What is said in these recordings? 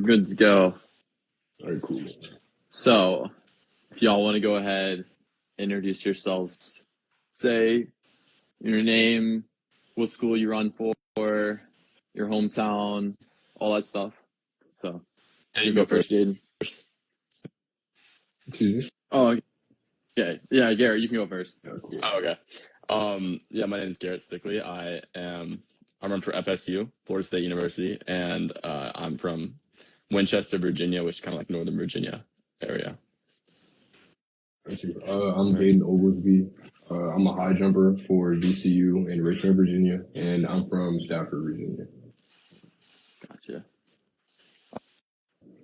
good to go. All right, cool. So, if y'all want to go ahead, introduce yourselves. Say your name, what school you run for, your hometown, all that stuff. So, you go first, Jaiden. Excuse me? Oh, okay. Yeah, Garrett, you can go first. Yeah, cool. Oh, okay. My name is Garrett Stickley. I run for FSU, Florida State University, and I'm from Winchester, Virginia, which is kind of like Northern Virginia area. I'm Jaiden Oglesby. I'm a high jumper for VCU in Richmond, Virginia, and I'm from Stafford, Virginia. Gotcha.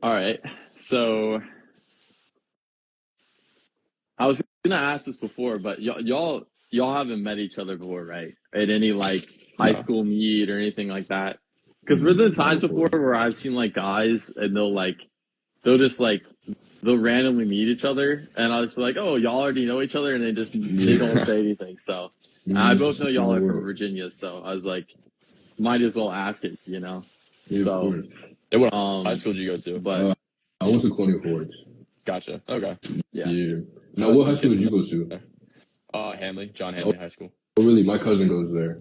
All right. So, I was gonna ask this before, but y'all haven't met each other before, right? At any like high school meet or anything like that? Because there been times before where I've seen like guys and they'll randomly meet each other, and I'll just be like, "Oh, y'all already know each other," and they don't say anything. So I both know y'all are from Virginia, so I was like, might as well ask it, you know. Yeah, so what high school did you go to? But I went to Colonial Forge. Gotcha. Okay. Yeah. Now, what high school did you go to? Handley, John Handley High School. Oh, really? My cousin goes there.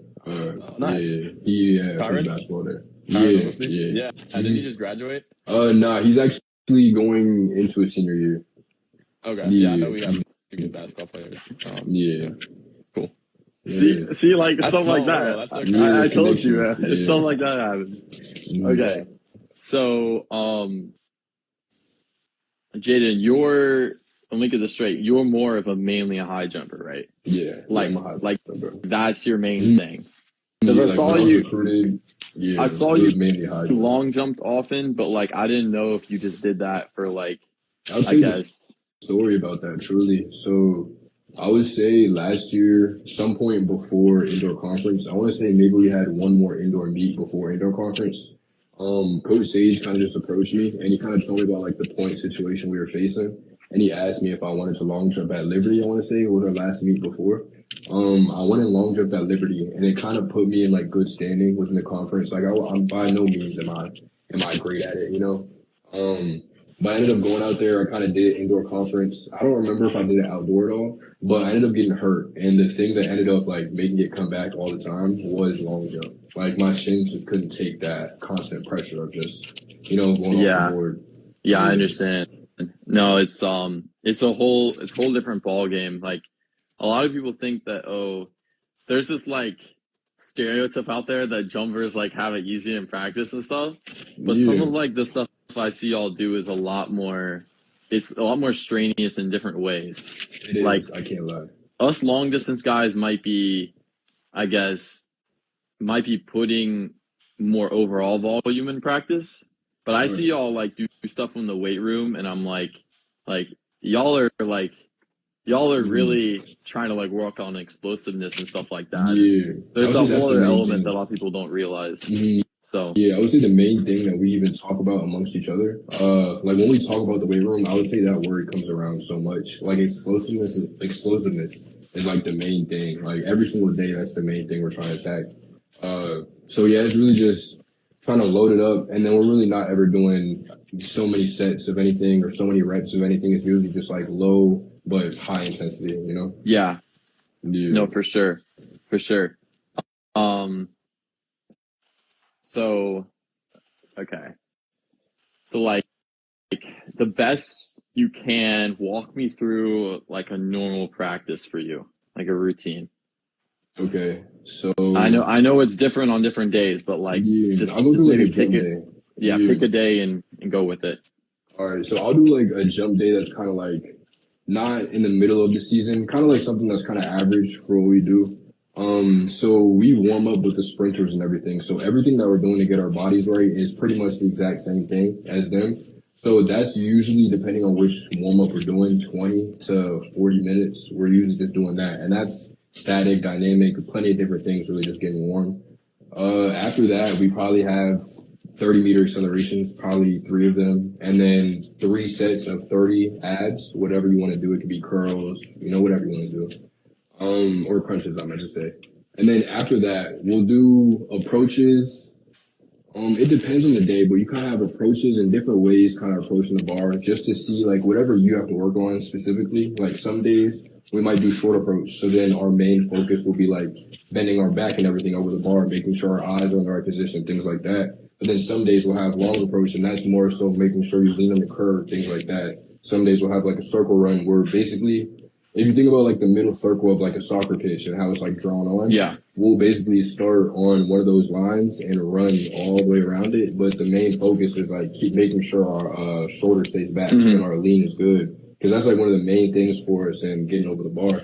Nice. He plays basketball there. Yeah. Mm-hmm. Did he just graduate? Nah, he's actually going into his senior year. Okay. Yeah, I know we have good basketball players. Cool. See, like That's stuff like that. I told you, man. Yeah. Stuff like that happens. Okay. So, Jaiden, let me get this straight. You're more of mainly a high jumper, right? Yeah. Like that's your main thing. Because I saw you. I saw you mainly high jump. long jumped often, but like I didn't know if you just did that for like. I guess story about that truly. So I would say last year, some point before indoor conference, I want to say maybe we had one more indoor meet before indoor conference. Coach Sage kind of just approached me and he kind of told me about like the point situation we were facing. And he asked me if I wanted to long jump at Liberty, I want to say. It was our last meet before. I went and long jumped at Liberty and it kind of put me in like good standing within the conference. Like I'm by no means am I great at it, you know? But I ended up going out there. I kind of did indoor conference. I don't remember if I did it outdoor at all, but I ended up getting hurt. And the thing that ended up like making it come back all the time was long jump. Like my shins just couldn't take that constant pressure of just, going off the board. Yeah, I understand. No, it's a whole different ball game. Like a lot of people think that there's this like stereotype out there that jumpers like have it easy in practice and stuff. But some of like the stuff I see y'all do is a lot more strenuous in different ways. It is. Like I can't lie. Us long distance guys might be putting more overall volume in practice. But I see y'all like do stuff in the weight room and I'm like y'all are really trying to like work on explosiveness and stuff like that. Yeah. There's a whole other element that a lot of people don't realize. Mm-hmm. So yeah, I would say the main thing that we even talk about amongst each other, like when we talk about the weight room, I would say that word comes around so much. Like explosiveness is like the main thing. Like every single day, that's the main thing we're trying to attack. So yeah, it's really just trying to load it up, and then we're really not ever doing so many sets of anything or so many reps of anything. It's usually just like low but high intensity, you know? Yeah. No, for sure. So, okay. So like the best you can walk me through like a normal practice for you, like a routine. Okay. So I know it's different on different days, but like just maybe pick a day and go with it. All right. So I'll do like a jump day that's kind of like not in the middle of the season, kind of like something that's kind of average for what we do. So we warm up with the sprinters and everything. So everything that we're doing to get our bodies right is pretty much the exact same thing as them. So that's usually, depending on which warm up we're doing, 20 to 40 minutes. We're usually just doing that. And that's static, dynamic, plenty of different things really just getting warm. After that, we probably have 30-meter accelerations, probably 3 of them, and then 3 sets of 30 abs, whatever you want to do. It could be curls, whatever you want to do. Or crunches, I meant to say. And then after that, we'll do approaches, It depends on the day, but you kind of have approaches and different ways kind of approaching the bar just to see like whatever you have to work on specifically. Like some days we might do short approach. So then our main focus will be like bending our back and everything over the bar, making sure our eyes are in the right position, things like that. But then some days we'll have long approach and that's more so making sure you lean on the curve, things like that. Some days we'll have like a circle run where basically if you think about like the middle circle of like a soccer pitch and how it's like drawn on, Yeah. we'll basically start on one of those lines and run all the way around it. But the main focus is like keep making sure our shoulder stays back and our lean is good because that's like one of the main things for us in getting over the bar.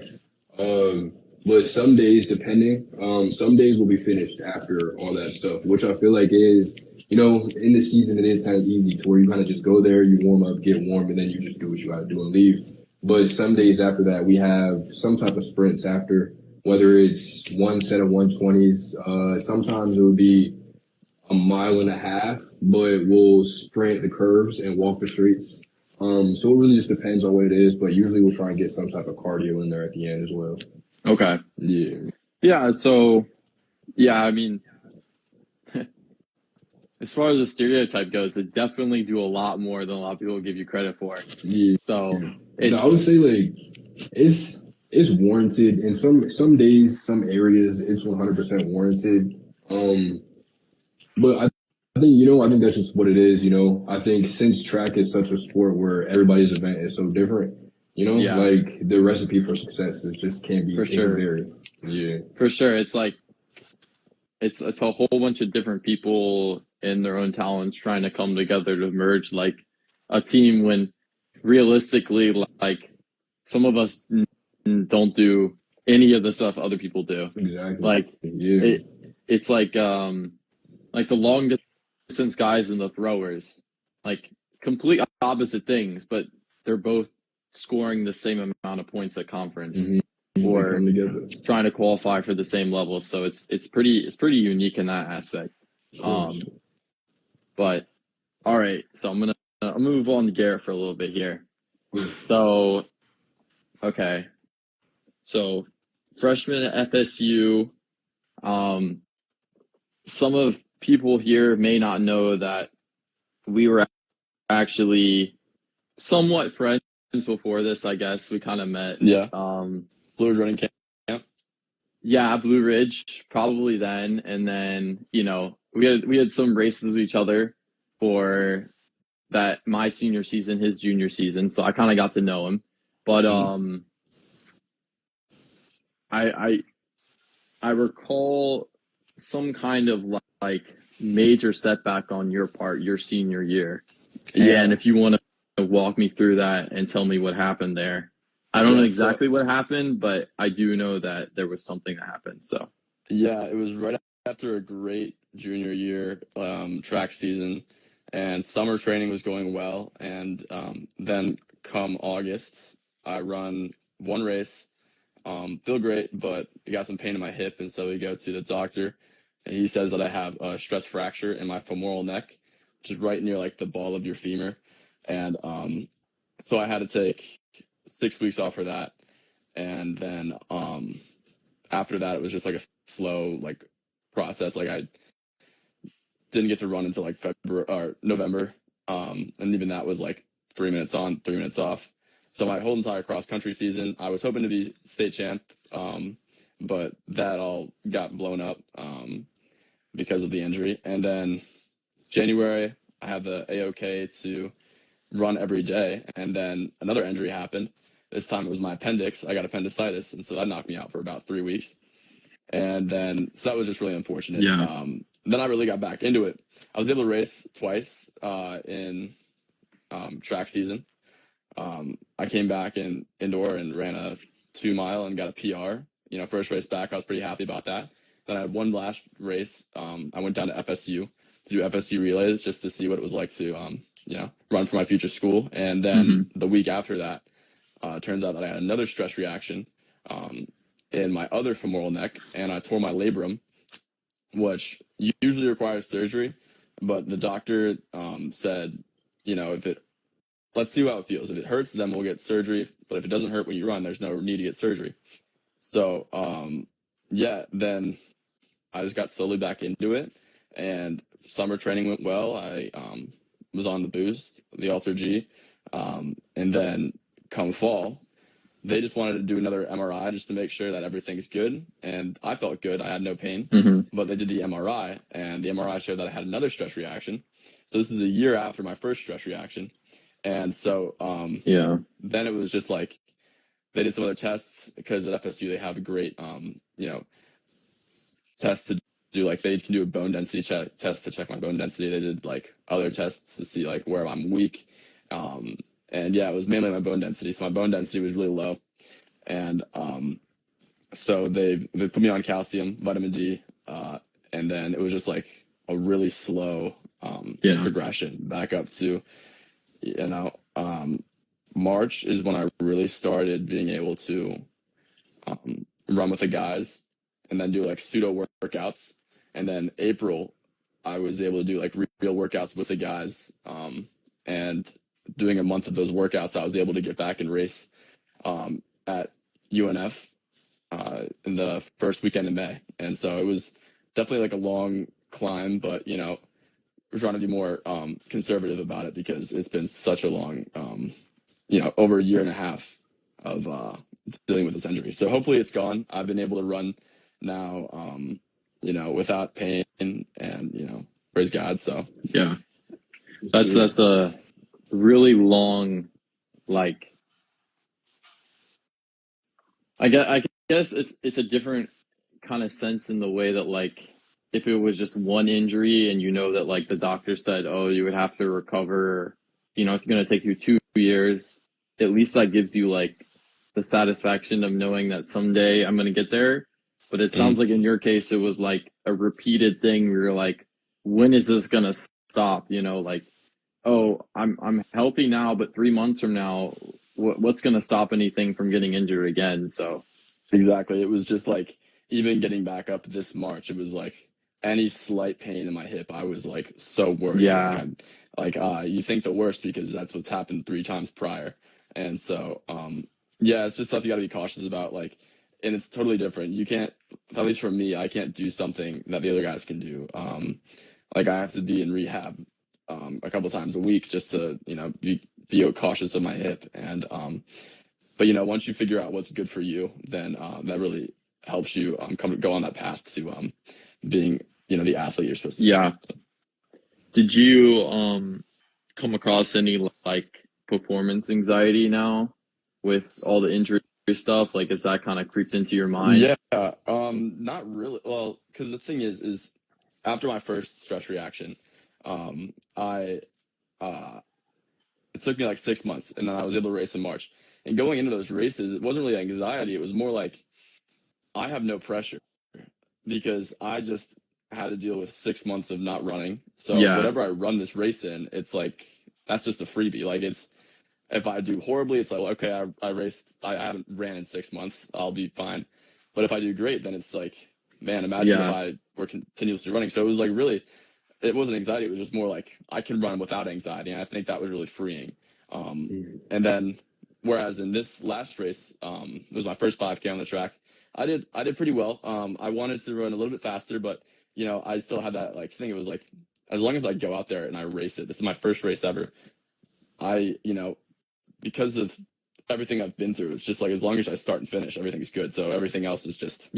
But some days, some days will be finished after all that stuff, which I feel like is, in the season, it is kind of easy to where you kind of just go there, you warm up, get warm, and then you just do what you got to do and leave. But some days after that, we have some type of sprints after, whether it's one set of 120s. Sometimes it would be a mile and a half, but we'll sprint the curves and walk the streets. So it really just depends on what it is, but usually we'll try and get some type of cardio in there at the end as well. Okay. Yeah. Yeah. So, yeah, I mean, as far as the stereotype goes, they definitely do a lot more than a lot of people give you credit for. Yeah. So, I would say like it's warranted in some days, some areas it's 100% warranted. But I think that's just what it is. I think since track is such a sport where everybody's event is so different, like the recipe for success is just can't be for sure. vary. Yeah, For sure. It's like, it's a whole bunch of different people and their own talents trying to come together to merge like a team when realistically, like some of us don't do any of the stuff other people do. Exactly. Like it's like the long distance guys and the throwers, like complete opposite things, but they're both scoring the same amount of points at conference or trying to qualify for the same level. So it's pretty unique in that aspect. But all right, so I'm gonna move on to Garrett for a little bit here. So, okay. So, freshman at FSU, some of people here may not know that we were actually somewhat friends before this, I guess. We kind of met. Yeah. Blue Ridge running camp. Yeah, Blue Ridge, probably then. And then, we had some races with each other for that my senior season, his junior season. So I kind of got to know him. But I recall some kind of like major setback on your part your senior year. Yeah. And if you want to walk me through that and tell me what happened there. I don't know exactly what happened, but I do know that there was something that happened. So yeah, it was right after a great junior year track season, and summer training was going well. And then come August, I run one race, feel great, but I got some pain in my hip, and so we go to the doctor, and he says that I have a stress fracture in my femoral neck, which is right near like the ball of your femur, and so I had to take 6 weeks off for that, and then after that it was just like a slow like process. Like I didn't get to run until like February or November, and even that was like 3 minutes on, 3 minutes off. So my whole entire cross country season, I was hoping to be state champ, but that all got blown up because of the injury. And then January, I had the AOK to run every day, and then another injury happened. This time it was my appendix. I got appendicitis, and so that knocked me out for about 3 weeks. And then, so that was just really unfortunate. Yeah. Then I really got back into it. I was able to race twice in track season. I came back in indoor and ran a 2 mile and got a PR. First race back, I was pretty happy about that. Then I had one last race. I went down to FSU to do FSU relays just to see what it was like to, run for my future school. And then the week after that, turns out that I had another stress reaction in my other femoral neck, and I tore my labrum, which usually requires surgery. But the doctor said, let's see how it feels. If it hurts, then we'll get surgery. But if it doesn't hurt when you run, there's no need to get surgery. So, then I just got slowly back into it. and summer training went well. I was on the boost, the Alter G, and then come fall, they just wanted to do another MRI just to make sure that everything's good. And I felt good. I had no pain. But they did the MRI, and the MRI showed that I had another stress reaction. So this is a year after my first stress reaction. And so then it was just like they did some other tests, because at FSU they have a great, tests to do. Like they can do a bone density test to check my bone density. They did like other tests to see like where I'm weak. And yeah, it was mainly my bone density. So my bone density was really low. And so they put me on calcium, vitamin D, and then it was just like a really slow progression back up to, March is when I really started being able to run with the guys and then do like pseudo workouts. And then April, I was able to do like real workouts with the guys. And doing a month of those workouts, I was able to get back and race at UNF in the first weekend in May. And so it was definitely like a long climb, but, we're trying to be more conservative about it, because it's been such a long, over a year and a half of dealing with this injury. So hopefully it's gone. I've been able to run now, without pain, and, praise God. So yeah, that's a really long, like, I guess it's a different kind of sense in the way that, like, if it was just one injury and that, like, the doctor said, oh, you would have to recover, it's going to take you 2 years, at least that gives you, like, the satisfaction of knowing that someday I'm going to get there. But it sounds like in your case, it was like a repeated thing where you're like, when is this going to stop? Like, oh, I'm healthy now, but 3 months from now, what's going to stop anything from getting injured again? So exactly. It was just like, even getting back up this March, it was like any slight pain in my hip, I was like so worried. Yeah. You think the worst because that's what's happened 3 times prior. And so, it's just stuff you got to be cautious about. Like, and it's totally different. You can't, at least for me, I can't do something that the other guys can do. Like I have to be in rehab a couple times a week just to, be cautious of my hip. And, but once you figure out what's good for you, then that really helps you go on that path to being, the athlete you're supposed to be. Yeah. Did you come across any like performance anxiety now with all the injury stuff? Like, is that kind of creeped into your mind? Yeah. Not really. Well, because the thing is after my first stress reaction, it took me like 6 months, and then I was able to race in March. And going into those races, it wasn't really anxiety. It was more like I have no pressure, because I just had to deal with 6 months of not running. So whatever I run this race in, it's like, that's just a freebie. Like, it's, if I do horribly, it's like, well, okay, I haven't ran in 6 months, I'll be fine. But if I do great, then it's like, man, imagine if I were continuously running. So it was like, really, it wasn't anxiety. It was just more like, I can run without anxiety. And I think that was really freeing. And then, whereas in this last race, it was my first 5K on the track. I did pretty well. I wanted to run a little bit faster, but I still had that like thing. It was like, as long as I go out there and I race it, this is my first race ever. Because of everything I've been through, it's just like, as long as I start and finish, everything's good. So everything else is just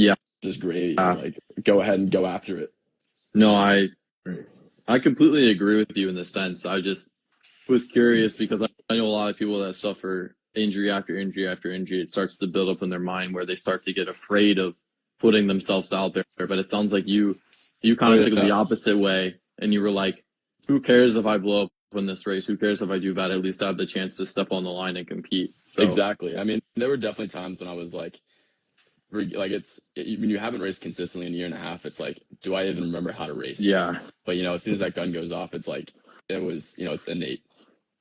gravy. It's like, go ahead and go after it. No, I completely agree with you in this sense. I just was curious because I know a lot of people that suffer injury after injury after injury. It starts to build up in their mind where they start to get afraid of putting themselves out there. But it sounds like you kind of took it the opposite way, and you were like, who cares if I blow up in this race? Who cares if I do bad? At least I have the chance to step on the line and compete. So. Exactly. I mean, there were definitely times when I was like, when you haven't raced consistently in a year and a half, it's like, do I even remember how to race? Yeah. But as soon as that gun goes off, it's like, it was, it's innate.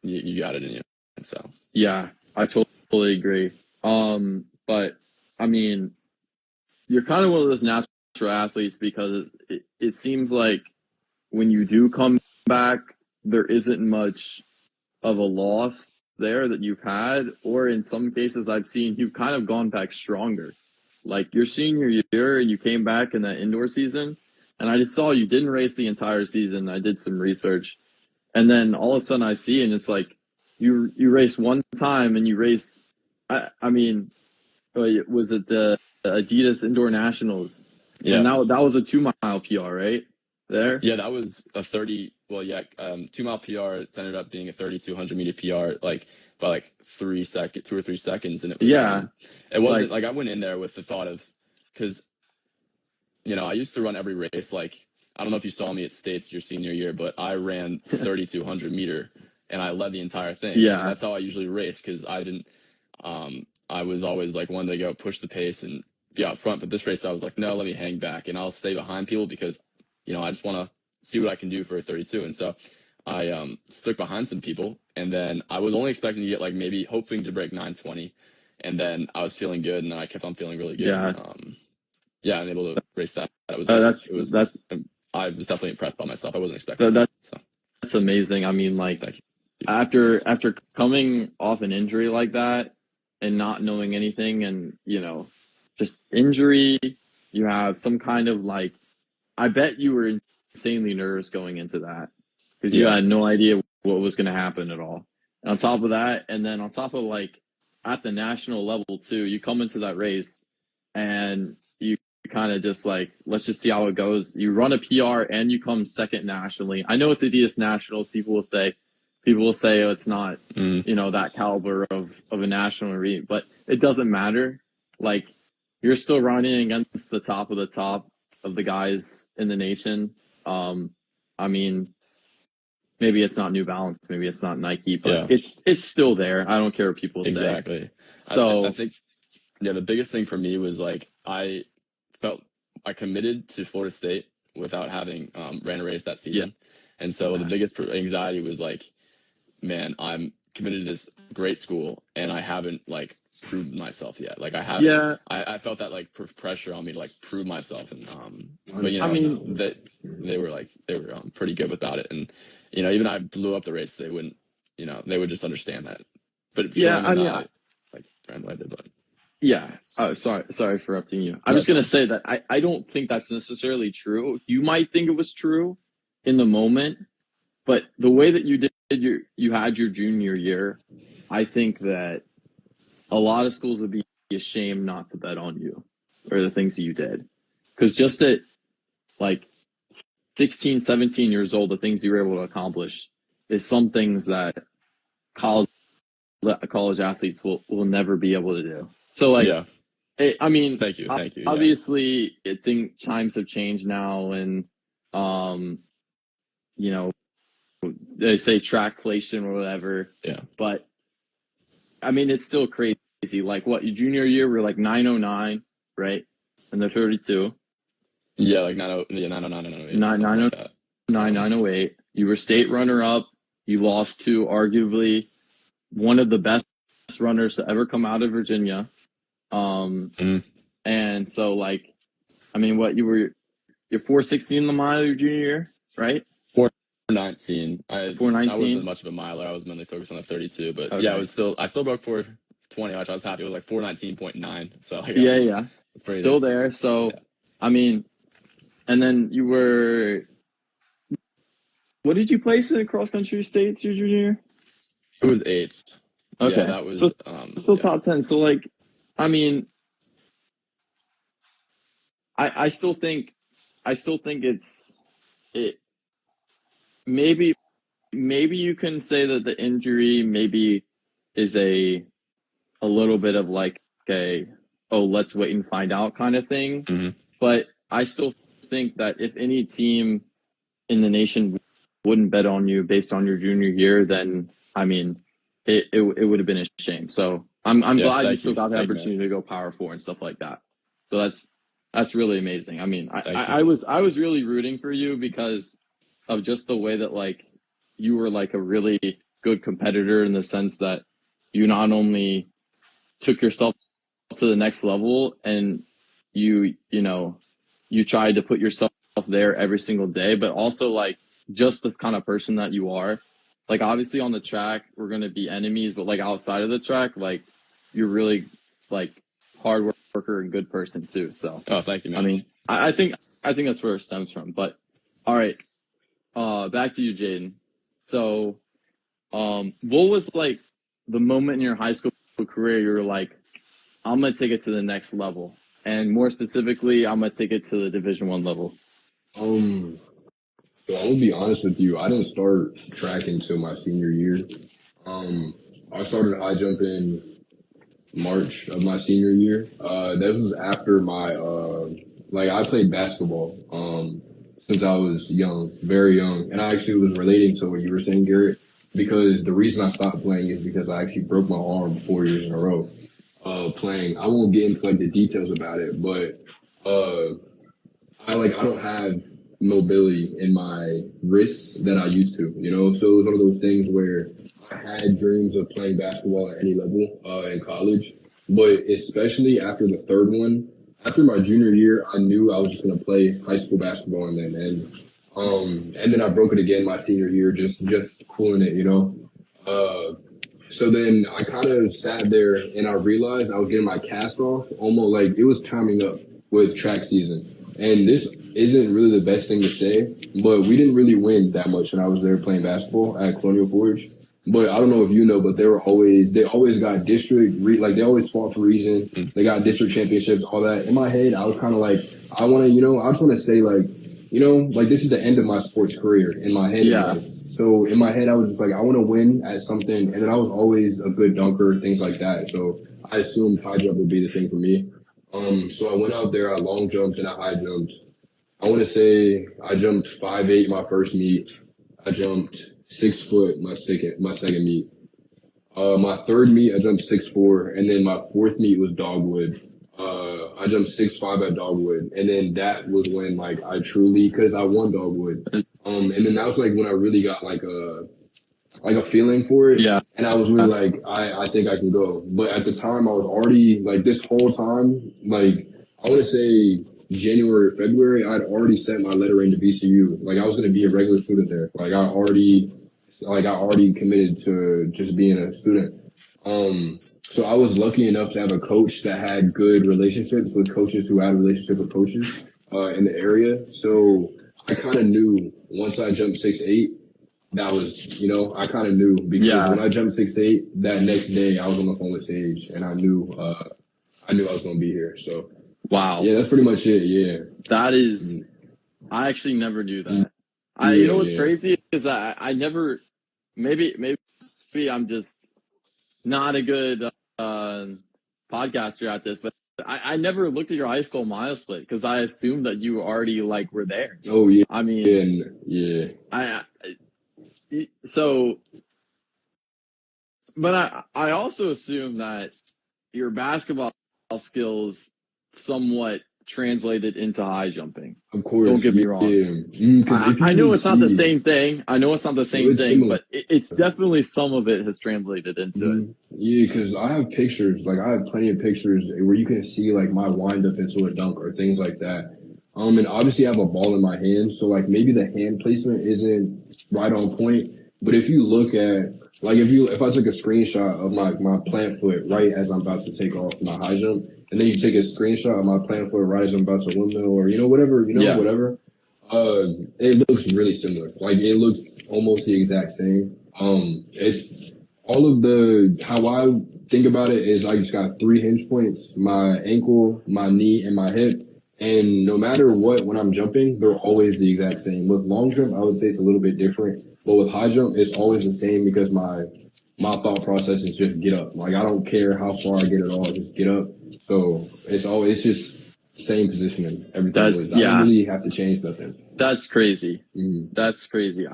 You got it in you. So yeah, I totally agree. But I mean, you're kind of one of those natural athletes, because it seems like when you do come back, there isn't much of a loss there that you've had, or in some cases I've seen you've kind of gone back stronger. Like your senior year, and you came back in that indoor season, and I just saw you didn't race the entire season. I did some research, and then all of a sudden I see, and it's like you race one time and you race. I mean, was it the Adidas Indoor Nationals? Yeah. And that was a 2-mile PR, right? There? Yeah, that was a 30. Well, yeah, 2-mile PR. It ended up being a 3,200 meter PR, like by like 2 or 3 seconds, and it was. Yeah. It wasn't like I went in there with the thought of, because, you know, I used to run every race. Like, I don't know if you saw me at States your senior year, but I ran 3,200 meter, and I led the entire thing. Yeah. And that's how I usually race, because I didn't. I was always like one to go push the pace and be out front. But this race, I was like, no, let me hang back, and I'll stay behind people because, you know, I just want to see what I can do for a 32. And so I stuck behind some people, and then I was only expecting to get like maybe hoping to break 9:20, and then I was feeling good, and I kept on feeling really good. Yeah. I'm able to race that. I was definitely impressed by myself. I wasn't expecting that. So that's amazing. I mean, like, after coming off an injury like that and not knowing anything, and, you know, just injury, you have some kind of like, I bet you were insanely nervous going into that because you had no idea what was going to happen at all. And on top of that, and then on top of like at the national level too, you come into that race and you kind of just like, let's just see how it goes. You run a PR and you come second nationally. I know it's Adidas Nationals. People will say, oh, it's not, you know, that caliber of a national arena, but it doesn't matter. Like, you're still running against the top of the guys in the nation. I mean, maybe it's not New Balance, maybe it's not Nike, but it's still there. I don't care what people say. Exactly. So I think, the biggest thing for me was like I felt I committed to Florida State without having ran a race that season, and so the biggest anxiety was like, man, I'm committed to this great school, and I haven't like proved myself yet. Like I haven't. I felt that like pressure on me to like prove myself, and but you know, I mean, that they were pretty good about it, and you know, even I blew up the race, they wouldn't, you know, they would just understand that. But sorry for interrupting you. I'm just gonna say that I don't think that's necessarily true. You might think it was true in the moment, but the way that you had your junior year, I think that a lot of schools would be ashamed not to bet on you or the things that you did. Because just at like 16, 17 years old, the things you were able to accomplish is some things that college athletes will never be able to do. So like, I mean, thank you. Obviously, I think times have changed now, and you know, they say trackflation or whatever. Yeah. But I mean, it's still crazy. Like, what, your junior year, we're like 909, right? And they're 32. Yeah, like 909, 908. You were state runner up. You lost to arguably one of the best runners to ever come out of Virginia. And so, like, I mean, what, you're 416 in the mile your junior year, right? 419. 419. I wasn't much of a miler. I was mainly focused on the 32, but I still broke 420, which I was happy with, like 419.9. So like, it's still there. So I mean, and then you were, what did you place in the cross country states your junior year? It was 8th. Okay, yeah, that was still top 10. So like, I mean, I still think it. Maybe you can say that the injury maybe is a little bit of like let's wait and find out kind of thing. Mm-hmm. But I still think that if any team in the nation wouldn't bet on you based on your junior year, then I mean, it would have been a shame. So I'm glad you still got the opportunity to go Power 4 and stuff like that. So that's really amazing. I mean, I was really rooting for you because of just the way that like you were like a really good competitor in the sense that you not only took yourself to the next level and you tried to put yourself there every single day, but also like just the kind of person that you are. Like, obviously on the track we're going to be enemies, but like outside of the track, like you're really like hard worker and good person too. So thank you, man. I mean, I think that's where it stems from. But all right, back to you, Jaiden. So, what was like the moment in your high school career you were like, I'm gonna take it to the next level, and more specifically, I'm gonna take it to the Division I level? So I'm gonna be honest with you. I didn't start track until my senior year. I started high jump in March of my senior year. That was after my I played basketball since I was young, very young, and I actually was relating to what you were saying, Garrett, because the reason I stopped playing is because I actually broke my arm 4 years in a row playing. I won't get into like the details about it, but I don't have mobility in my wrists that I used to, you know. So it was one of those things where I had dreams of playing basketball at any level in college, but especially after the third one, after my junior year, I knew I was just gonna play high school basketball, and then I broke it again my senior year, just cooling it, you know. So then I kind of sat there and I realized I was getting my cast off, almost like it was timing up with track season. And this isn't really the best thing to say, but we didn't really win that much when I was there playing basketball at Colonial Forge. But I don't know if you know, but they always got district, they always fought for region. They got district championships, all that. In my head, I was kind of like, I just want to say this is the end of my sports career in my head. Yeah. So in my head, I was just like, I want to win at something. And then I was always a good dunker, things like that. So I assumed high jump would be the thing for me. So I went out there, I long jumped and I high jumped. I want to say I jumped 5'8" my first meet. I jumped 6 foot my second meet. My third meet I jumped 6'4", and then my fourth meet was Dogwood. I jumped 6'5" at Dogwood, and then that was when because I won Dogwood. And then that was when I really got a feeling for it. Yeah. And I was really I think I can go. But at the time I was already this whole time, I want to say January, February, I'd already sent my letter into VCU. I was going to be a regular student there. I already committed to just being a student. So I was lucky enough to have a coach that had good relationships with coaches who had a relationship with coaches, in the area. So I kind of knew once I jumped 6'8", that was, I kind of knew because when I jumped 6'8", that next day I was on the phone with Sage and I knew I was going to be here. So. Wow. Yeah, that's pretty much it. Yeah. That is, I actually never knew that. You know what's crazy is that I never, maybe I'm just not a good podcaster at this, but I never looked at your high school mile split because I assumed that you already were there. Oh yeah. I mean, yeah. But I also assume that your basketball skills somewhat translated into high jumping. Of course. Don't get me wrong. Yeah. I know it's not the same thing. Similar. But it's definitely some of it has translated into it. Yeah, because I have pictures. I have plenty of pictures where you can see my wind up into a dunk or things like that. And obviously I have a ball in my hand, so maybe the hand placement isn't right on point. But if you look at if I took a screenshot of my plant foot right as I'm about to take off my high jump, and then you take a screenshot of my plant foot right as I'm about to windmill or whatever, whatever. It looks really similar. It looks almost the exact same. It's all of how I think about it is I just got 3 hinge points: my ankle, my knee, and my hip. And no matter what, when I'm jumping, they're always the exact same. With long jump, I would say it's a little bit different. But with high jump, it's always the same because my thought process is just get up. I don't care how far I get at all, just get up. So it's just same positioning. Everything I don't really have to change nothing. That's crazy. Mm-hmm. That's crazy.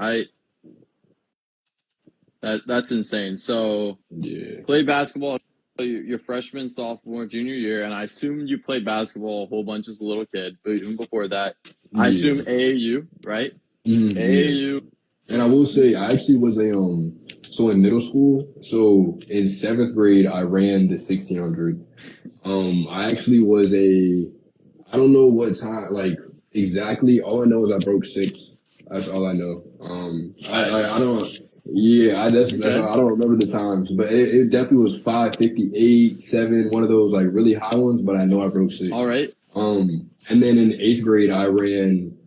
That's insane. So played basketball your freshman, sophomore, junior year, and I assume you played basketball a whole bunch as a little kid, but even before that, I assume AAU, right? Mm-hmm. AAU. And I will say, I actually was so in middle school, so in 7th grade, I ran the 1600. I actually was I don't know what time, exactly. All I know is I broke 6. That's all I know. I don't. Yeah, I don't remember the times, but it definitely was 5:58, 7, one of those really high ones. But I know I broke 6. All right. And then in 8th grade, I ran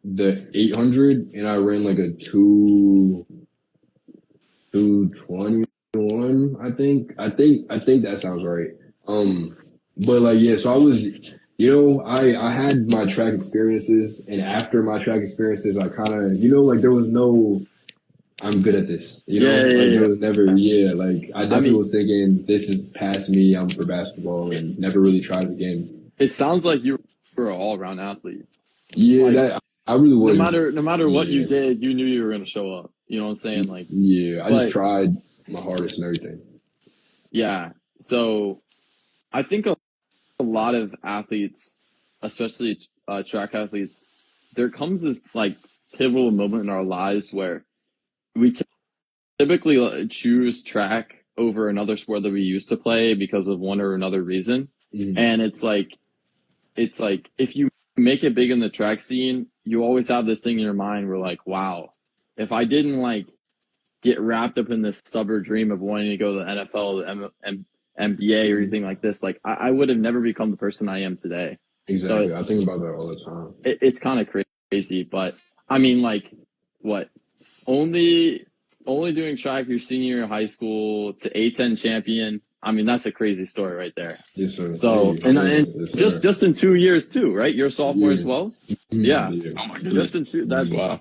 the 800, and I ran like a 221. I think that sounds right. But like yeah, so I was. I had my track experiences, and after my track experiences, I kind of, like there was no, I'm good at this, like there was never, like I definitely was thinking this is past me, I'm for basketball, and never really tried it again. It sounds like you were an all-around athlete. Yeah, Like, I really was. No matter what you did, you knew you were going to show up. You know what I'm saying? Like, yeah, I just tried my hardest and everything. Yeah. So I think a lot of athletes, especially track athletes, there comes this like pivotal moment in our lives where we typically choose track over another sport that we used to play because of one or another reason. Mhm. And it's like if you make it big in the track scene, you always have this thing in your mind where like, wow, if I didn't like get wrapped up in this stubborn dream of wanting to go to the NFL, the NBA, or anything like this, like I would have never become the person I am today. Exactly. So I think about that all the time. It's kind of crazy, but I mean, like, what? Only doing track your senior year of high school to A10 champion. I mean, that's a crazy story right there. Yes, sir. So, just in 2 years too, right? You're a sophomore as well. Yeah. Oh my goodness. Just in two. That's wow.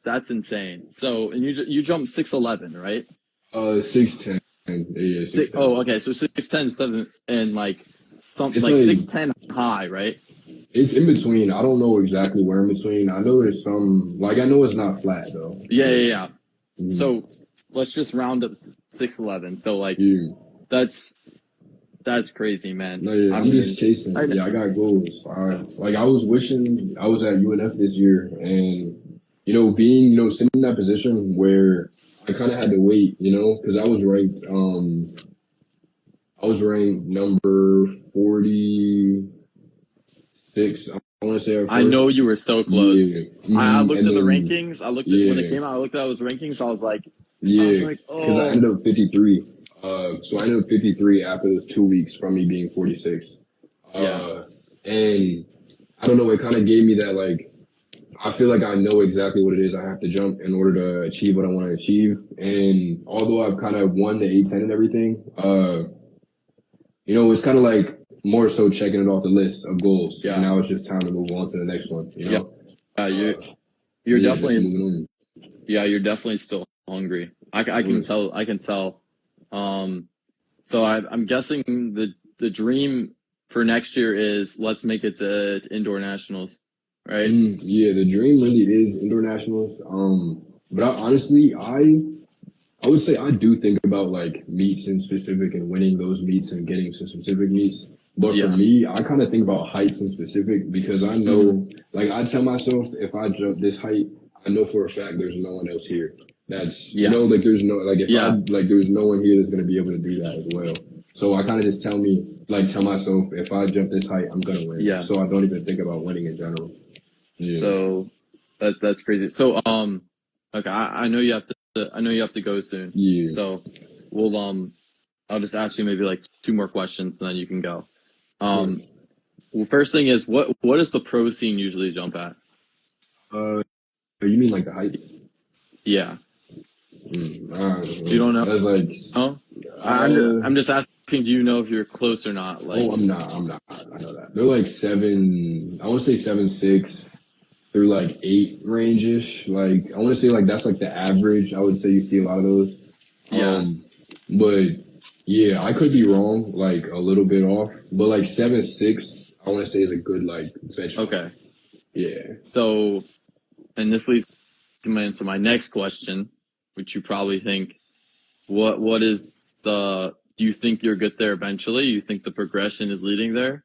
That's insane. So, and you jumped 6'11", right? 6'10". Yeah, 6'10". Oh, okay. So 6'10", 7, and like something It's like 6'10" high, right? It's in between. I don't know exactly where in between. I know there's some, like, I know it's not flat though. Yeah. Mm-hmm. So let's just round up 6'11". So like that's crazy, man. No, yeah, I'm just chasing. I got goals. I was wishing I was at UNF this year, and being sitting in that position where I kind of had to wait, because I was ranked number 46. I want to say our first. I know you were so close. Yeah. I looked at the rankings. I looked at when it came out. I looked at those rankings. I was like, because I ended up 53. So I ended up 53 after those 2 weeks from me being 46. And I don't know. It kind of gave me that like. I feel like I know exactly what it is I have to jump in order to achieve what I want to achieve. And although I've kind of won the A10 and everything, it's kind of like more so checking it off the list of goals. Yeah. And now it's just time to move on to the next one. Yeah. You're definitely moving on. Yeah, you're definitely still hungry. I can tell. So I'm guessing the dream for next year is let's make it to indoor nationals. Right. Yeah, the dream really is indoor nationals. But honestly, I would say I do think about like meets in specific and winning those meets and getting to specific meets. But for me, I kind of think about heights in specific because I know, like I tell myself, if I jump this height, I know for a fact there's no one else here. That's like there's no there's no one here that's gonna be able to do that as well. So I kind of just tell myself if I jump this height, I'm gonna win. Yeah. So I don't even think about winning in general. Yeah. So that's crazy. So okay, I know you have to go soon. Yeah. So we'll I'll just ask you maybe like 2 more questions and then you can go. Well, first thing is what does the pro scene usually jump at? You mean like the heights? Yeah. You don't know? That's like I'm just asking, do you know if you're close or not? Like, I'm not. I know that. They're like 7, I want to say 7'6" through like 8 range-ish. Like, I want to say like that's like the average. I would say you see a lot of those. Yeah. But yeah, I could be wrong, like a little bit off. But like 7'6", I want to say is a good like benchmark. Okay. Yeah. So, and this leads to my next question, which you probably think, what is do you think you'll get there eventually? You think the progression is leading there?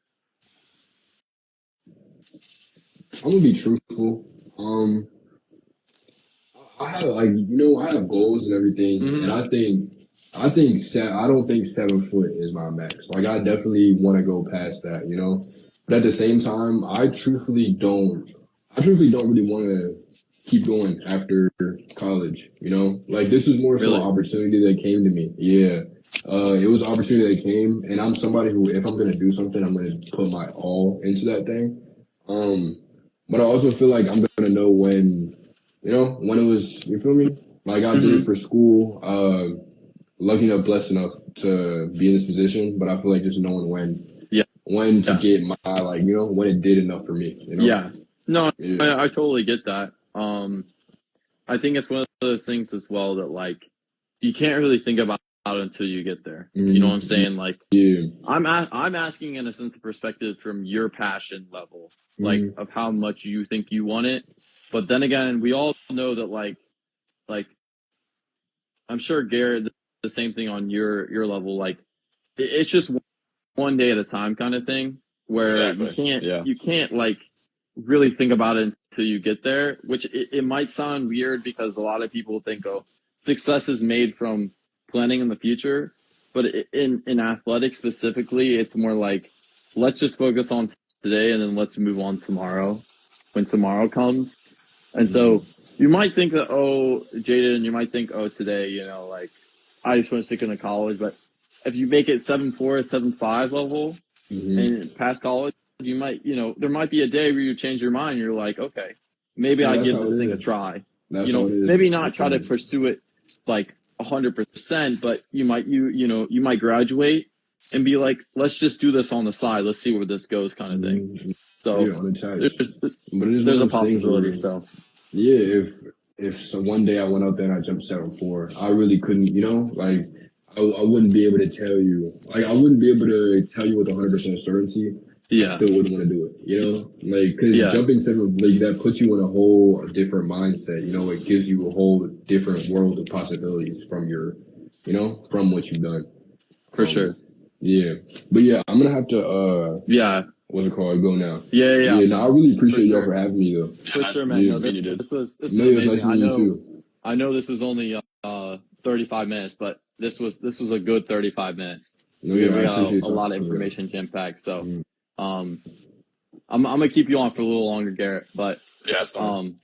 I'm gonna be truthful. I have I have goals and everything, and I don't think 7 foot is my max. Like I definitely want to go past that, But at the same time, I truthfully don't really want to keep going after college. You know, like this was more so Really? an opportunity that came to me. Yeah. It was an opportunity that came, and I'm somebody who, if I'm gonna do something, I'm gonna put my all into that thing. But I also feel like I'm gonna know when, when it was. You feel me? Like I did it for school. Lucky enough, blessed enough to be in this position, but I feel like just knowing when to get my when it did enough for me. Yeah. No, Yeah. I totally get that. I think it's one of those things as well that like you can't really think about it until you get there. You know what I'm saying? Like I'm asking in a sense of perspective from your passion level, like of how much you think you want it. But then again, we all know that like I'm sure Garrett the same thing on your level. Like it's just one day at a time kind of thing where you can't like really think about it until you get there, which it might sound weird because a lot of people think, oh, success is made from planning in the future. But in athletics specifically, it's more like, let's just focus on today and then let's move on tomorrow when tomorrow comes. And so you might think that, oh, Jaiden, you might think, oh, today, like I just want to stick in the college. But if you make it 7.4, 7.5 level and past college, you might, there might be a day where you change your mind. You're like, okay, maybe I give this thing a try. Maybe not try to pursue it like 100%, but you might graduate and be like, let's just do this on the side. Let's see where this goes, kind of thing. So there's a possibility. So yeah, if one day I went out there and I jumped 7.4, I really couldn't, like I wouldn't be able to tell you, like I wouldn't be able to tell you with 100% certainty. I still wouldn't want to do it, like because jumping 7, like that puts you in a whole different mindset. It gives you a whole different world of possibilities from from what you've done. For sure. Yeah, but yeah, I'm gonna have to what's it called? Go now. Yeah. No, I really appreciate y'all for having me though. For sure, man. No, this was amazing. I know this is only 35 minutes, but this was a good 35 minutes. We got a lot of information jam packed. So I'm gonna keep you on for a little longer, Garrett. But that's fine.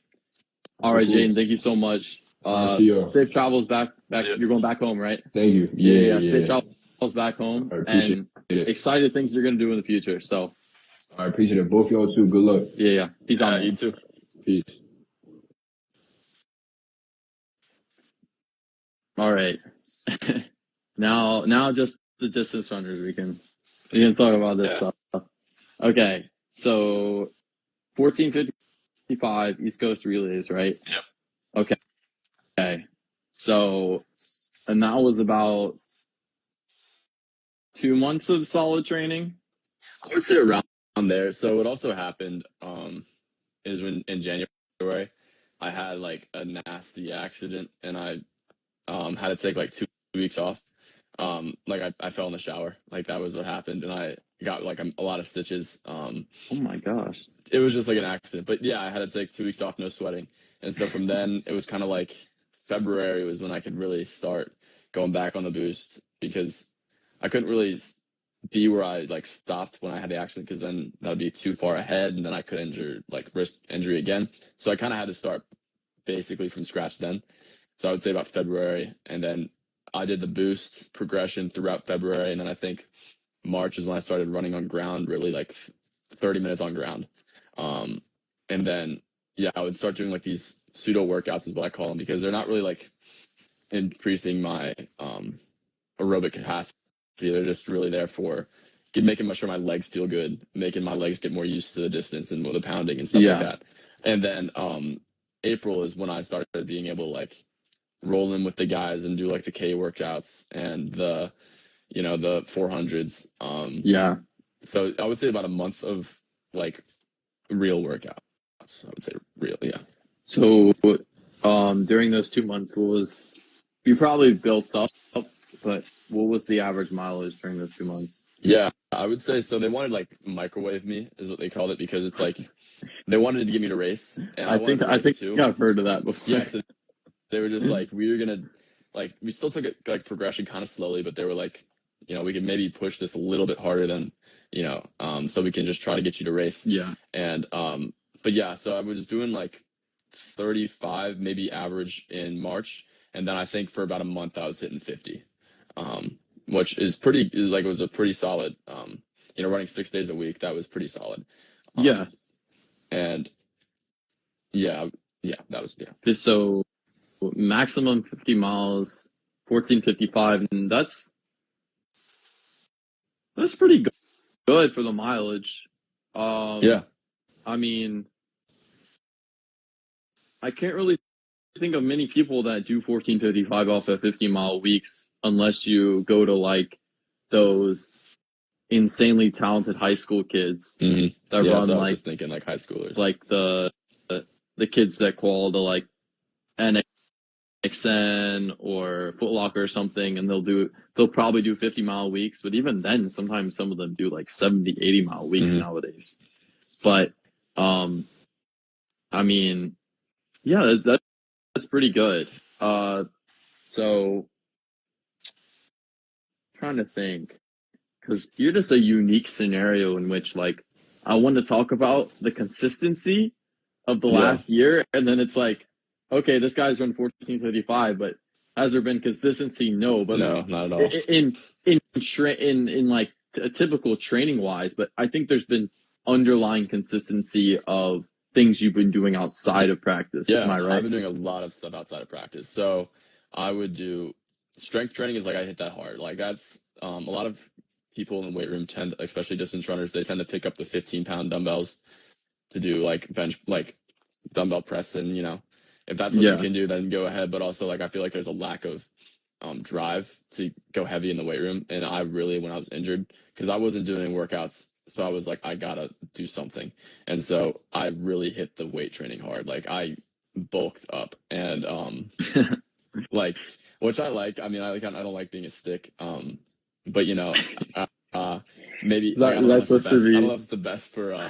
All right, Jaiden, thank you so much. See you. Safe travels back. You're going back home, right? Thank you. Yeah. Safe travels back home, and excited things you're gonna do in the future. So I appreciate it. Both y'all too. Good luck. Yeah. Peace on you too. Peace. All right. now just the distance runners. We can talk about this stuff. Okay. So 14:55 East Coast relays, right? Yep. Okay. So, and that was about 2 months of solid training. I would say around there. So what also happened is when in January I had like a nasty accident and I had to take like 2 weeks off. Like I fell in the shower. Like that was what happened, and I got like a lot of stitches. Oh my gosh! It was just like an accident, but yeah, I had to take 2 weeks off, no sweating, and so from then it was kind of like February was when I could really start going back on the boost because I couldn't really be where I like stopped when I had the accident because then that would be too far ahead, and then I could risk injury again. So I kind of had to start basically from scratch then. So I would say about February, and then I did the boost progression throughout February, and then I think March is when I started running on ground, really like 30 minutes on ground. And then, I would start doing like these pseudo workouts is what I call them because they're not really like increasing my aerobic capacity. They're just really there for making sure my legs feel good, making my legs get more used to the distance and the pounding and stuff like that. And then April is when I started being able to like roll in with the guys and do like the K workouts and the 400s. So I would say about a month of like real workouts. I would say real, yeah. So during those 2 months, you probably built up, but what was the average mileage during those 2 months? Yeah, I would say so. They wanted like microwave me is what they called it because it's like they wanted to get me to race, and I think too. I've heard of that before. Yeah, so they were just like we still took it like progression kind of slowly, but they were like, we could maybe push this a little bit harder than so we can just try to get you to race. Yeah. And but yeah, so I was doing like 35, maybe average in March. And then I think for about a month I was hitting 50, which is it was a pretty solid, running 6 days a week. That was pretty solid. Yeah. And yeah, that was, yeah. So maximum 50 miles, 14:55, and that's pretty good for the mileage. Yeah. I mean, I can't really think of many people that do 14:55 off of 50-mile weeks unless you go to like those insanely talented high school kids that run so I was like just thinking like high schoolers, like the kids that qual to like NXN or Foot Locker or something, and they'll probably do 50-mile weeks, but even then sometimes some of them do like 70, 80-mile weeks nowadays. But I mean, yeah, that's pretty good. So trying to think, because you're just a unique scenario in which like I want to talk about the consistency of the last year, and then it's like, okay, this guy's run 14:55, but has there been consistency? No, but no, not at all. In like a typical training wise, but I think there's been underlying consistency of things you've been doing outside of practice. Yeah, am I right? I've been doing a lot of stuff outside of practice. So I would do strength training is like I hit that hard. Like that's a lot of people in the weight room tend, especially distance runners, they tend to pick up the 15-pound dumbbells to do like bench, like dumbbell press, and if that's what you can do, then go ahead. But also, like, I feel like there's a lack of drive to go heavy in the weight room. And I really, when I was injured, because I wasn't doing workouts, so I was like, I gotta do something. And so I really hit the weight training hard. Like I bulked up and like, which I like. I mean, I don't like being a stick. But maybe Is that supposed to be? I don't know if it's the best for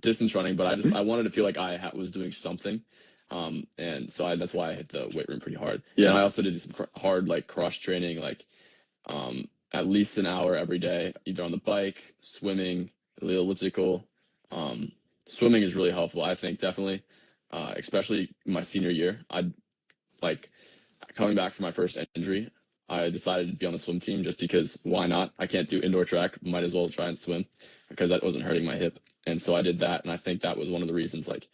distance running, but I wanted to feel like I was doing something. And so that's why I hit the weight room pretty hard. Yeah. And I also did some hard, like cross training, like, at least an hour every day, either on the bike, swimming, the elliptical. Swimming is really helpful, I think, definitely. Especially my senior year. Coming back from my first injury, I decided to be on the swim team just because why not? I can't do indoor track. Might as well try and swim because that wasn't hurting my hip. And so I did that. And I think that was one of the reasons, like,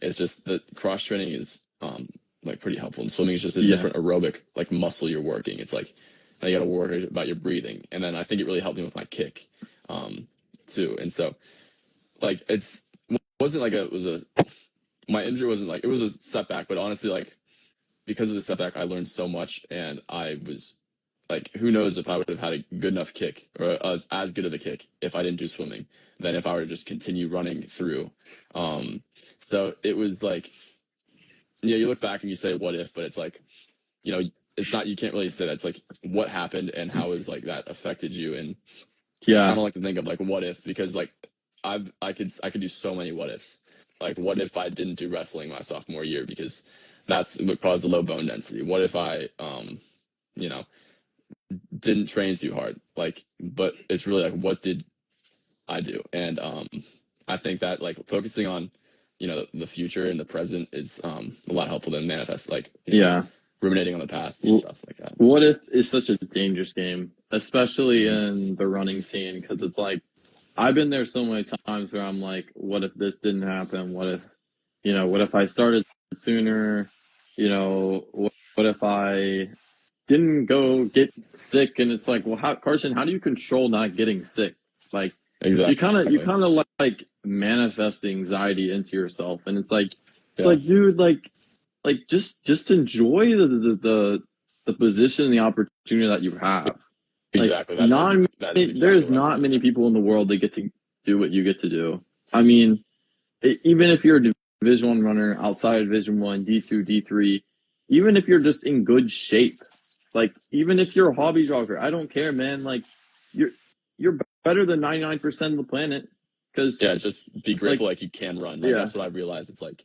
it's just the cross training is, like pretty helpful. And swimming is just a different aerobic, like muscle you're working. It's like, you got to worry about your breathing. And then I think it really helped me with my kick, too. And so like, my injury wasn't like, it was a setback, but honestly, like, because of the setback, I learned so much, and I was like, who knows if I would have had a good enough kick or as good of a kick if I didn't do swimming than if I were to just continue running through. So it was like, you look back and you say, what if, but it's like, it's not, you can't really say that. It's like, what happened and how is like that affected you? And I don't like to think of like, what if, because like I could do so many what ifs. Like, what if I didn't do wrestling my sophomore year because that's what caused the low bone density? What if I, didn't train too hard? Like, but it's really like, what did I do? And I think that like focusing on, the future and the present is a lot helpful than manifest, like, ruminating on the past and stuff like that. What if is such a dangerous game, especially in the running scene, because it's like, I've been there so many times where I'm like, what if this didn't happen? What if I started sooner? What if I didn't go get sick? And it's like, well, Carson, how do you control not getting sick? Like, exactly. You kind of like manifest anxiety into yourself, and it's like, like, dude, like just enjoy the position, the opportunity that you have. Exactly. Like, there's not many people in the world that get to do what you get to do. I mean, even if you're a Division I runner outside of Division I, D2, D3, even if you're just in good shape, like even if you're a hobby jogger, I don't care, man. Like you're better than 99% of the planet. Because just be grateful like you can run. Like, that's what I realized. It's like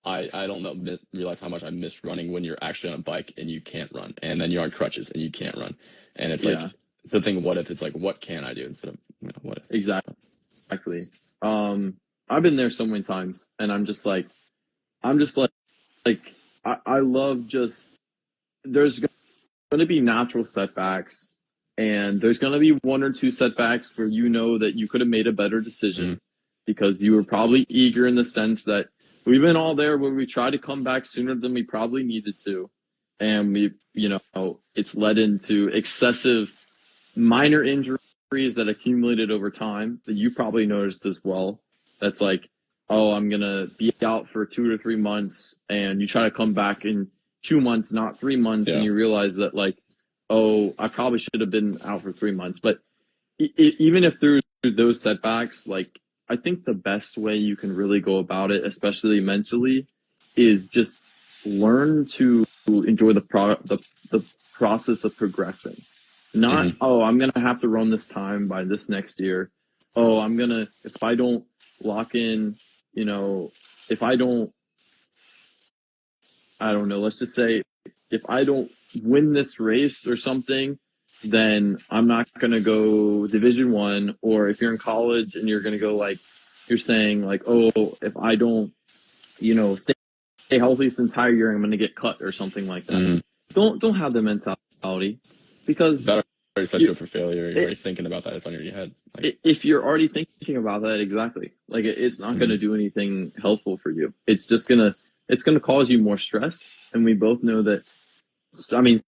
I don't realize how much I miss running when you're actually on a bike and you can't run, and then you're on crutches and you can't run, and it's like it's the thing. What if it's like, what can I do instead of what if? Exactly. I've been there so many times, and I'm just like I love just there's going to be natural setbacks, and there's going to be one or two setbacks where you know that you could have made a better decision because you were probably eager in the sense that we've been all there where we try to come back sooner than we probably needed to, and it's led into excessive minor injuries that accumulated over time that you probably noticed as well. That's like, oh, I'm going to be out for 2 to 3 months, and you try to come back in 2 months, not 3 months, and you realize that, like, oh, I probably should have been out for 3 months. But even if through those setbacks, like, I think the best way you can really go about it, especially mentally, is just learn to enjoy the process of progressing. Not, oh, I'm going to have to run this time by this next year. Oh, if I don't lock in, if I don't, I don't know, let's just say if I don't win this race or something, then I'm not going to go Division 1. Or if you're in college and you're going to go, like, you're saying, like, oh, if I don't, stay healthy this entire year, I'm going to get cut or something like that. Don't have the mentality, because that already sets you up for failure. You're already thinking about that. It's on your head. Like, if you're already thinking about that, exactly, like, it's not going to do anything helpful for you. It's just it's going to cause you more stress. And we both know that, I mean,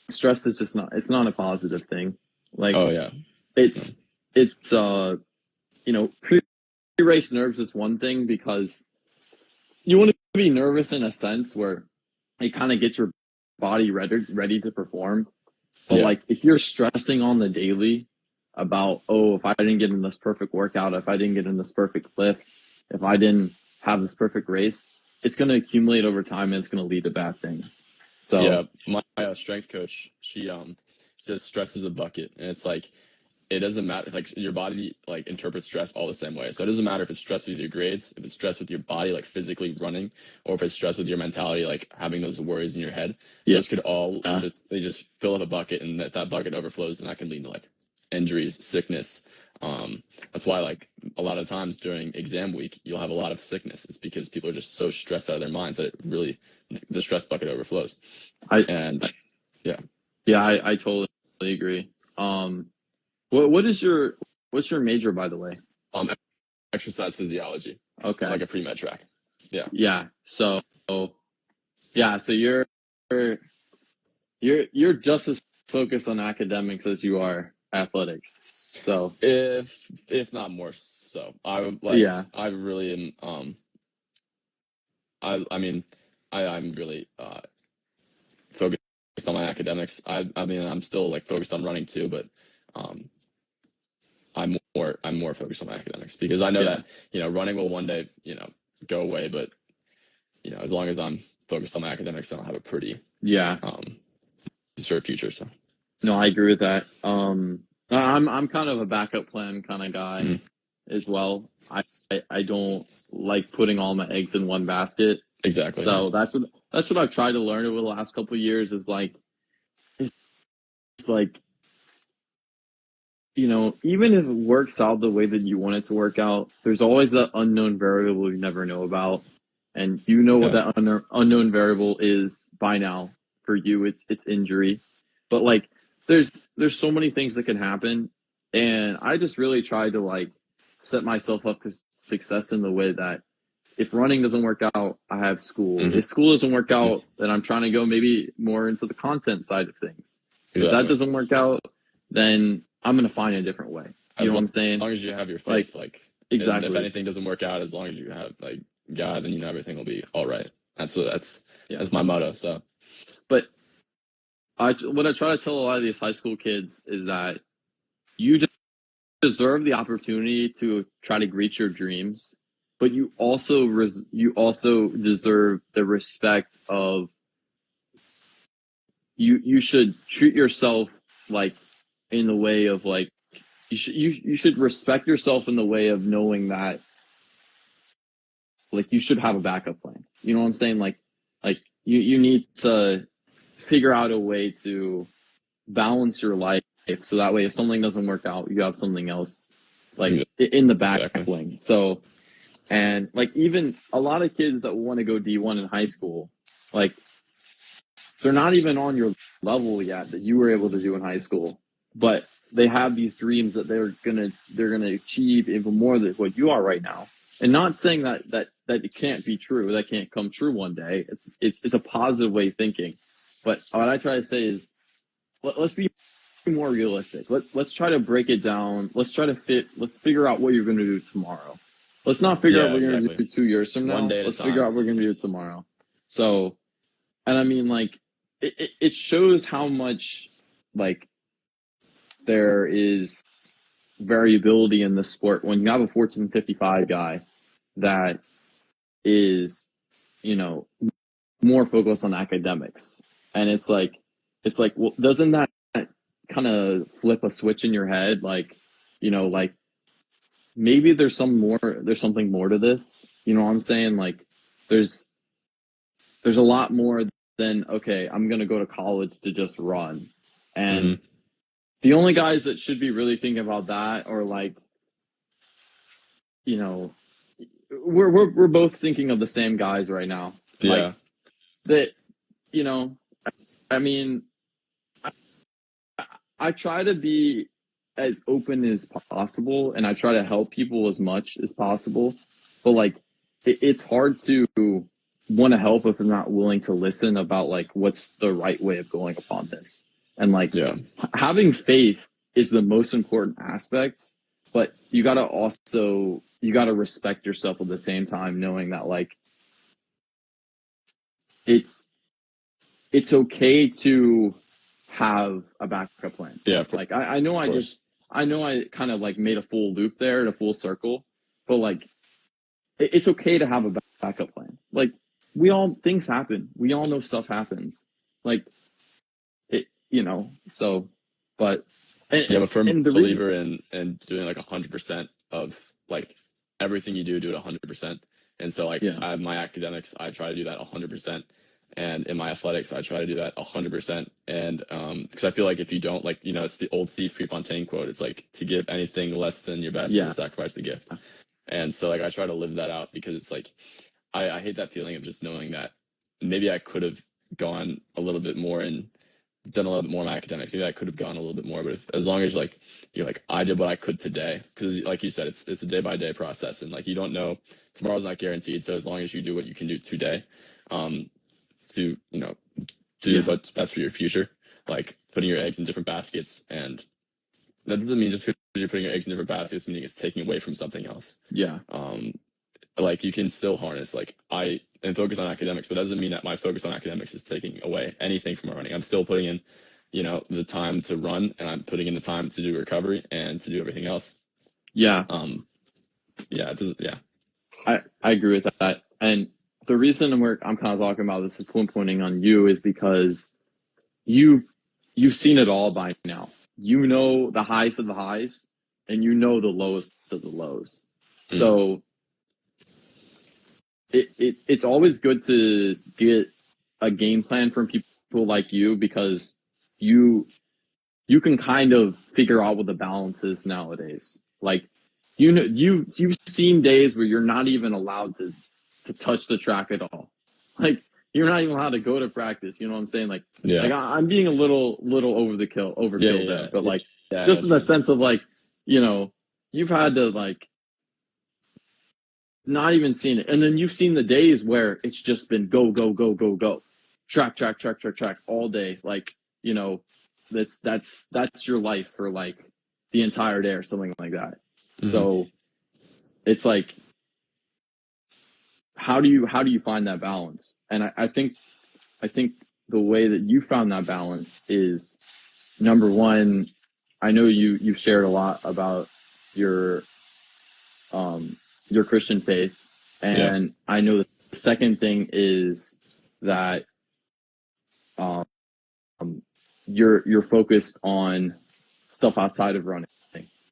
stress is just it's not a positive thing. Like, oh yeah, it's pre-race nerves is one thing, because you want to be nervous in a sense where it kind of gets your body ready to perform. But like, if you're stressing on the daily about, oh, if I didn't get in this perfect workout, if I didn't get in this perfect lift, if I didn't have this perfect race, it's going to accumulate over time, and it's going to lead to bad things. So my strength coach, she says stress is a bucket, and it's like, it doesn't matter. Like, your body, like, interprets stress all the same way. So it doesn't matter if it's stress with your grades, if it's stress with your body, like physically running, or if it's stress with your mentality, like having those worries in your head. Those could all just fill up a bucket, and that bucket overflows, and that can lead to, like, injuries, sickness. That's why, like, a lot of times during exam week, you'll have a lot of sickness. It's because people are just so stressed out of their minds that the stress bucket overflows. I totally agree. What's your major, by the way? Exercise physiology. Okay. Like a pre-med track. Yeah. Yeah. So you're just as focused on academics as you are athletics. So if not more so. I really am I'm really focused on my academics. I'm still, like, focused on running too, but I'm more focused on my academics, because I know that, running will one day, go away, but as long as I'm focused on my academics, then I'll have a pretty deserved future. So no, I agree with that. I'm kind of a backup plan kind of guy as well. I don't like putting all my eggs in one basket. Exactly. So that's what I've tried to learn over the last couple of years, is like, it's like, even if it works out the way that you want it to work out, there's always that unknown variable you never know about. And what that unknown variable is by now for you. It's injury. But, like, there's so many things that can happen. And I just really try to, like, set myself up for success in the way that if running doesn't work out, I have school. If school doesn't work out, then I'm trying to go maybe more into the content side of things. If that doesn't work out, then I'm going to find a different way. You know what I'm saying? As long as you have your faith, like exactly. If anything doesn't work out, as long as you have, like, God, then everything will be all right. That's my motto. So, but what I try to tell a lot of these high school kids is that you just deserve the opportunity to try to reach your dreams, but you also deserve the respect of you should treat yourself, like, in the way of, like, you should respect yourself in the way of knowing that, like, you should have a backup plan. You know what I'm saying? Like you need to figure out a way to balance your life, so that way if something doesn't work out, you have something else, like, in the back wing. So, And like even a lot of kids that want to go D1 in high school, like they're not even on your level yet that you were able to do in high school, but they have these dreams that they're gonna achieve even more than what you are right now. And not saying that it can't be true, that can't come true one day. It's a positive way of thinking. But what I try to say is let's be more realistic. Let's try to break it down. Let's figure out what you're gonna do tomorrow. Let's not figure out what you're going to do 2 years from now. One day at a Let's time. figure out what we're going to do tomorrow. So, and I mean, like, it shows how much, like, there is variability in the sport when you have a 1455 guy that is, you know, more focused on academics. And it's like, well, doesn't that kind of flip a switch in your head? Like, you know, like, maybe there's something more to this. You know what I'm saying? Like there's a lot more than, okay, I'm going to go to college to just run. And the only guys that should be really thinking about that are like, you know, we're both thinking of the same guys right now. Yeah. Like that, you know, I mean, I try to be as open as possible and I try to help people as much as possible, but like it's hard to want to help if they're not willing to listen about like what's the right way of going upon this. And like having faith is the most important aspect, but you got to respect yourself at the same time, knowing that like it's okay to have a backup plan. Yeah. Like I know I kind of like made a full loop there in a full circle, but like it's okay to have a backup plan. Like things happen. We all know stuff happens. Like it, you know, so, but. I'm a firm believer in doing like 100% of like everything you do it 100%. And so like I have my academics, I try to do that 100%. And in my athletics, I try to do that 100%. And because I feel like if you don't, like, you know, it's the old Steve Prefontaine quote. It's like to give anything less than your best is to sacrifice the gift. And so like I try to live that out because it's like I hate that feeling of just knowing that maybe I could have gone a little bit more and done a little bit more in my academics. Maybe I could have gone a little bit more, but as long as like you're like I did what I could today, because like you said, it's a day by day process, and like you don't know, tomorrow's not guaranteed. So as long as you do what you can do today, to, you know, do what's best for your future, like putting your eggs in different baskets. And that doesn't mean just because you're putting your eggs in different baskets, meaning it's taking away from something else. Yeah. Like you can still harness, like and focus on academics, but that doesn't mean that my focus on academics is taking away anything from my running. I'm still putting in, you know, the time to run, and I'm putting in the time to do recovery and to do everything else. Yeah. I agree with that. And the reason I'm kind of talking about this, pointing on you, is because you've seen it all by now. You know the highs of the highs, and you know the lowest of the lows. So it's always good to get a game plan from people like you, because you can kind of figure out what the balance is nowadays. Like, you know, you've seen days where you're not even allowed to touch the track at all. Like, you're not even allowed to go to practice. You know what I'm saying? Like, like I'm being a little overkill there, but like, just in the sense of like, you know, you've had to like not even seen it. And then you've seen the days where it's just been go, track all day. Like, you know, that's your life for like the entire day or something like that. So it's like, how do you find that balance? And I think the way that you found that balance is, number one, I know you've shared a lot about your Christian faith. And I know the second thing is that you're focused on stuff outside of running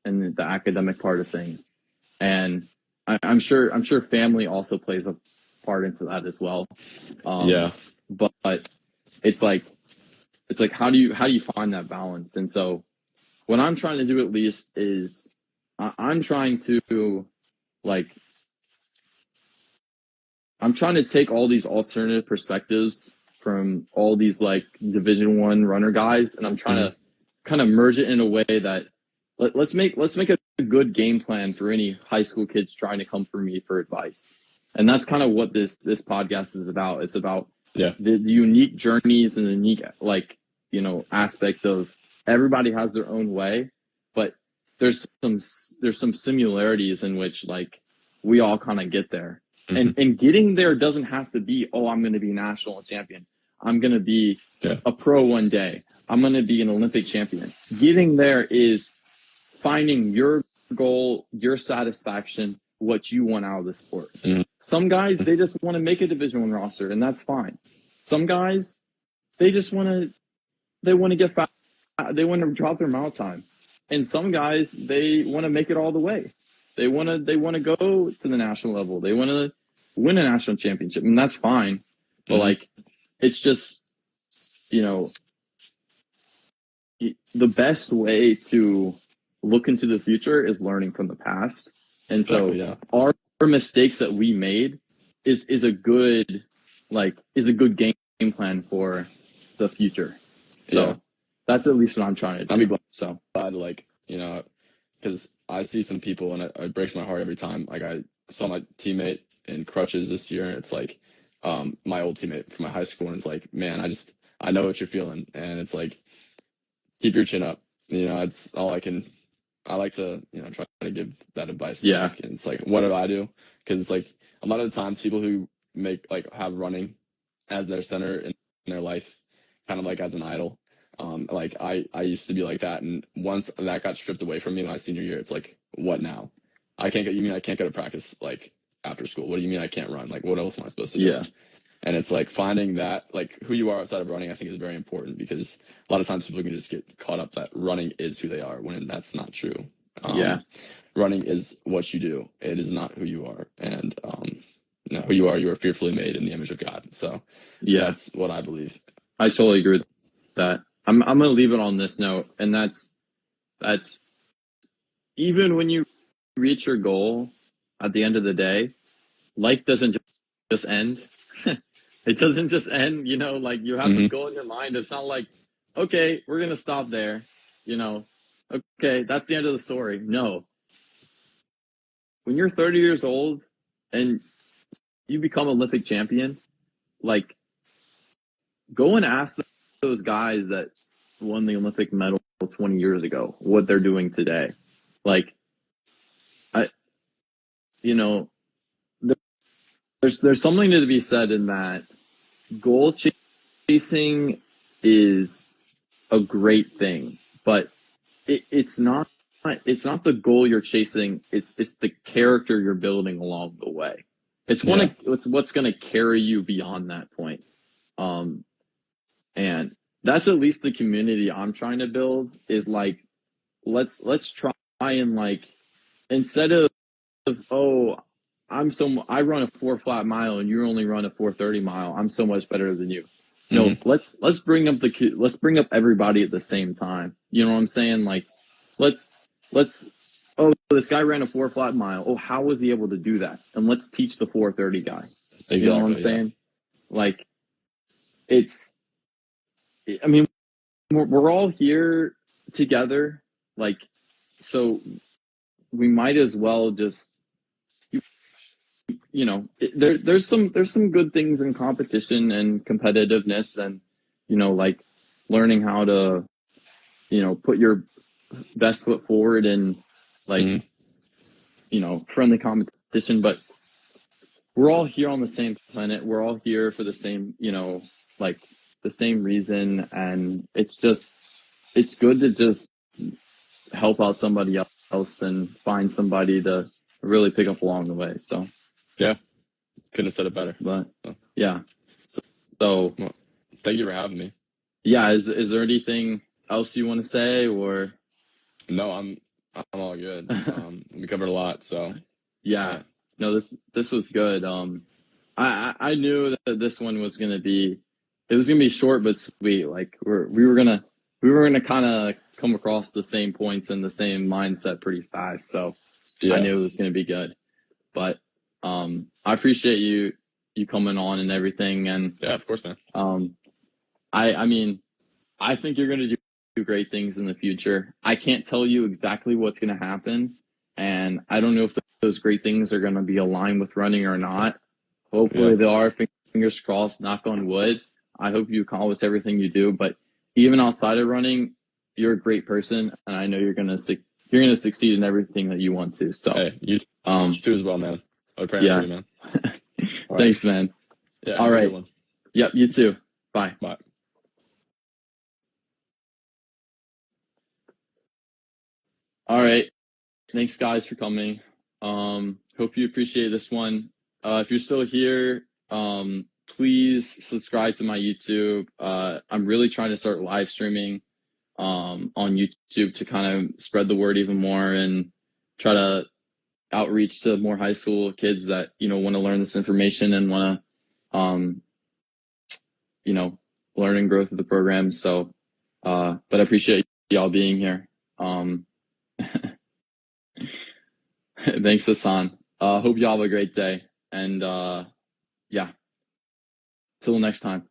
and the academic part of things. And I'm sure family also plays a part into that as well. But it's like how do you find that balance? And so what I'm trying to do, at least, is I'm trying to like I'm trying to take all these alternative perspectives from all these like Division I runner guys, and I'm trying to kind of merge it in a way that let's make a good game plan for any high school kids trying to come for me for advice. And that's kind of what this podcast is about. It's about the unique journeys and the unique like, you know, aspect of everybody has their own way, but there's some similarities in which like we all kind of get there. And getting there doesn't have to be, oh, I'm going to be national champion. I'm going to be a pro one day. I'm going to be an Olympic champion. Getting there is finding your goal, your satisfaction, what you want out of the sport. Some guys, they just want to make a Division I roster, and that's fine. Some guys, they just want to get fat. They want to drop their mouth time. And some guys, they want to make it all the way. They want to go to the national level. They want to win a national championship, and that's fine. But like, it's just, you know, the best way to look into the future is learning from the past. And so our mistakes that we made is a good game plan for the future. So that's at least what I'm trying to do. I'm glad, so like, you know, because I see some people and it breaks my heart every time. Like I saw my teammate in crutches this year, and it's like my old teammate from my high school, and it's like, man, I know what you're feeling, and it's like, keep your chin up. You know, it's all I can. I like to, you know, try to give that advice. Back. And it's like, what do I do? Because it's like a lot of the times people who have running as their center in their life, kind of like as an idol. Like I used to be like that, and once that got stripped away from me in my senior year, it's like, what now? You mean I can't go to practice like after school? What do you mean I can't run? Like, what else am I supposed to do? Yeah. And it's like finding that, like, who you are outside of running, I think is very important, because a lot of times people can just get caught up that running is who they are, when that's not true. Running is what you do. It is not who you are. And who you are fearfully made in the image of God. So that's what I believe. I totally agree with that. I'm going to leave it on this note, and that's even when you reach your goal at the end of the day, life doesn't just end. It doesn't just end, you know, like you have this goal in your mind. It's not like, okay, we're going to stop there, you know, okay, that's the end of the story. No. When you're 30 years old and you become Olympic champion, like, go and ask those guys that won the Olympic medal 20 years ago what they're doing today. Like, there's something to be said in that goal chasing is a great thing, but it's not the goal you're chasing. It's the character you're building along the way. It's what's going to carry you beyond that point. And that's at least the community I'm trying to build, is like, let's try and, like, instead of I run a 4 flat mile and you only run a 4:30 mile, I'm so much better than you. No, let's bring up everybody at the same time. You know what I'm saying? Like, let's this guy ran a 4 flat mile. Oh, how was he able to do that? And let's teach the 4:30 guy. Exactly, you know what I'm saying? Like, I mean, we're all here together. Like, so we might as well just, you know, there's some good things in competition and competitiveness, and, you know, like learning how to, you know, put your best foot forward and, like, you know, friendly competition. But we're all here on the same planet. We're all here for the same, you know, like the same reason. And it's good to just help out somebody else and find somebody to really pick up along the way. So, yeah, couldn't have said it better. But yeah, so well, thank you for having me. Yeah, is there anything else you want to say, or? No, I'm all good. We covered a lot, so yeah. No, this was good. I knew that this one was gonna be short but sweet. Like we were gonna kind of come across the same points and the same mindset pretty fast. So I knew it was gonna be good. But I appreciate you you coming on and everything. And Yeah, of course, man. I mean, I think you're going to do great things in the future. I can't tell you exactly what's going to happen, and I don't know if those great things are going to be aligned with running or not. Hopefully they are. Fingers crossed, knock on wood. I hope you accomplish everything you do, but even outside of running, you're a great person, and I know you're going to succeed in everything that you want to. So, hey, you too as well, man. I'm praying yeah. for you, man. Thanks, man. Yeah, all have a right. good one. Yep, you too. Bye. Bye. All right. Thanks, guys, for coming. Hope you appreciate this one. If you're still here, please subscribe to my YouTube. I'm really trying to start live streaming on YouTube to kind of spread the word even more and try to outreach to more high school kids that, want to learn this information and want to, learn and grow through the program. So, but I appreciate y'all being here. Thanks, Hassan. Hope y'all have a great day. And yeah, till next time.